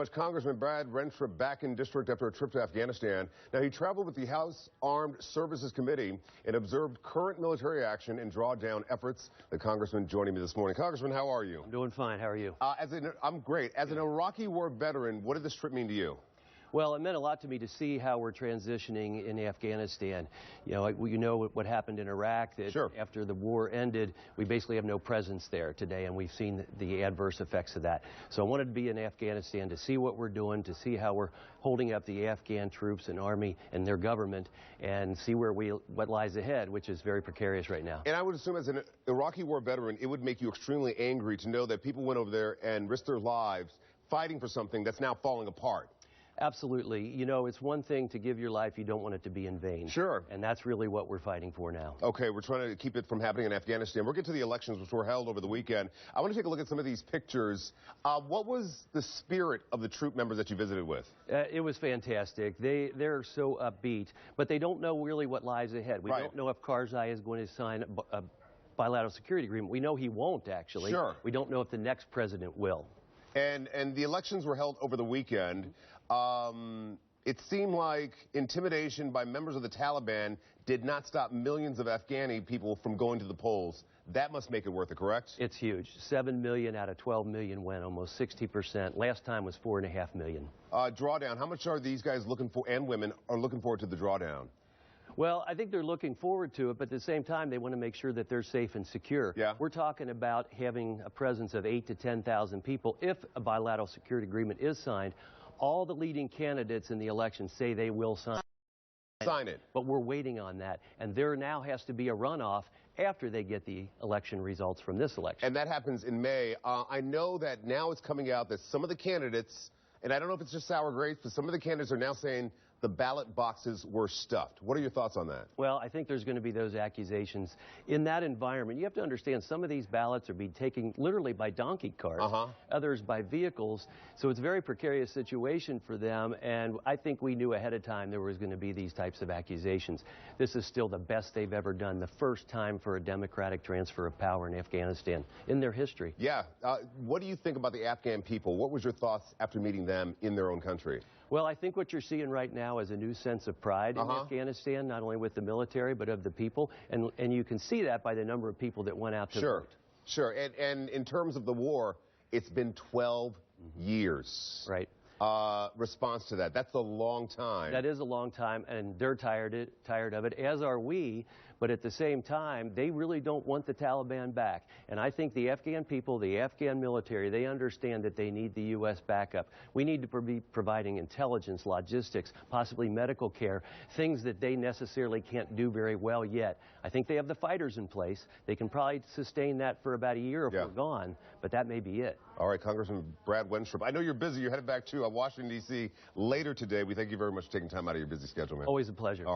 Congressman Brad Wenstrup back in district after a trip to Afghanistan. Now, he traveled with the House Armed Services Committee and observed current military action and drawdown efforts. The Congressman joining me this morning. Congressman, how are you? I'm doing fine. How are you? I'm great. As an Iraqi war veteran, what did this trip mean to you? Well, it meant a lot to me to see how we're transitioning in Afghanistan. You know what happened in Iraq, that Sure. After the war ended, we basically have no presence there today, and we've seen the adverse effects of that. So I wanted to be in Afghanistan to see what we're doing, to see how we're holding up the Afghan troops and army and their government, and see what lies ahead, which is very precarious right now. And I would assume as an Iraqi war veteran, it would make you extremely angry to know that people went over there and risked their lives fighting for something that's now falling apart. Absolutely. You know, it's one thing to give your life, you don't want it to be in vain. Sure. And that's really what we're fighting for now. Okay, we're trying to keep it from happening in Afghanistan. We'll get to the elections, which were held over the weekend. I want to take a look at some of these pictures. What was the spirit of the troop members that you visited with? It was fantastic. They're so upbeat, but they don't know really what lies ahead. We don't know if Karzai is going to sign a bilateral security agreement. We know he won't, actually. Sure. We don't know if the next president will. And the elections were held over the weekend. It seemed like intimidation by members of the Taliban did not stop millions of Afghani people from going to the polls. That must make it worth it, correct? It's huge. 7 million out of 12 million went, almost 60%. Last time was 4.5 million. Drawdown, how much are these guys looking for, and women are looking forward to the drawdown? Well, I think they're looking forward to it, but at the same time, they want to make sure that they're safe and secure. Yeah. We're talking about having a presence of 8,000 to 10,000 people. If a bilateral security agreement is signed, all the leading candidates in the election say they will sign it. But we're waiting on that. And there now has to be a runoff after they get the election results from this election. And that happens in May. I know that now it's coming out that some of the candidates, and I don't know if it's just sour grapes, but some of the candidates are now saying the ballot boxes were stuffed. What are your thoughts on that? Well, I think there's going to be those accusations. In that environment, you have to understand some of these ballots are being taken literally by donkey carts, others by vehicles. So it's a very precarious situation for them, and I think we knew ahead of time there was going to be these types of accusations. This is still the best they've ever done, the first time for a democratic transfer of power in Afghanistan in their history. Yeah. What do you think about the Afghan people? What was your thoughts after meeting them in their own country? Well, I think what you're seeing right now is a new sense of pride in Afghanistan, not only with the military, but of the people. And you can see that by the number of people that went out to vote. Sure. And in terms of the war, it's been 12 years. Right. Response to that. That's a long time. That is a long time, and they're tired of it, as are we. But at the same time, they really don't want the Taliban back. And I think the Afghan people, the Afghan military, they understand that they need the U.S. backup. We need to be providing intelligence, logistics, possibly medical care, things that they necessarily can't do very well yet. I think they have the fighters in place. They can probably sustain that for about a year if we're gone, but that may be it. All right, Congressman Brad Wenstrup. I know you're busy. You're headed back to Washington, D.C. later today. We thank you very much for taking time out of your busy schedule, man. Always a pleasure.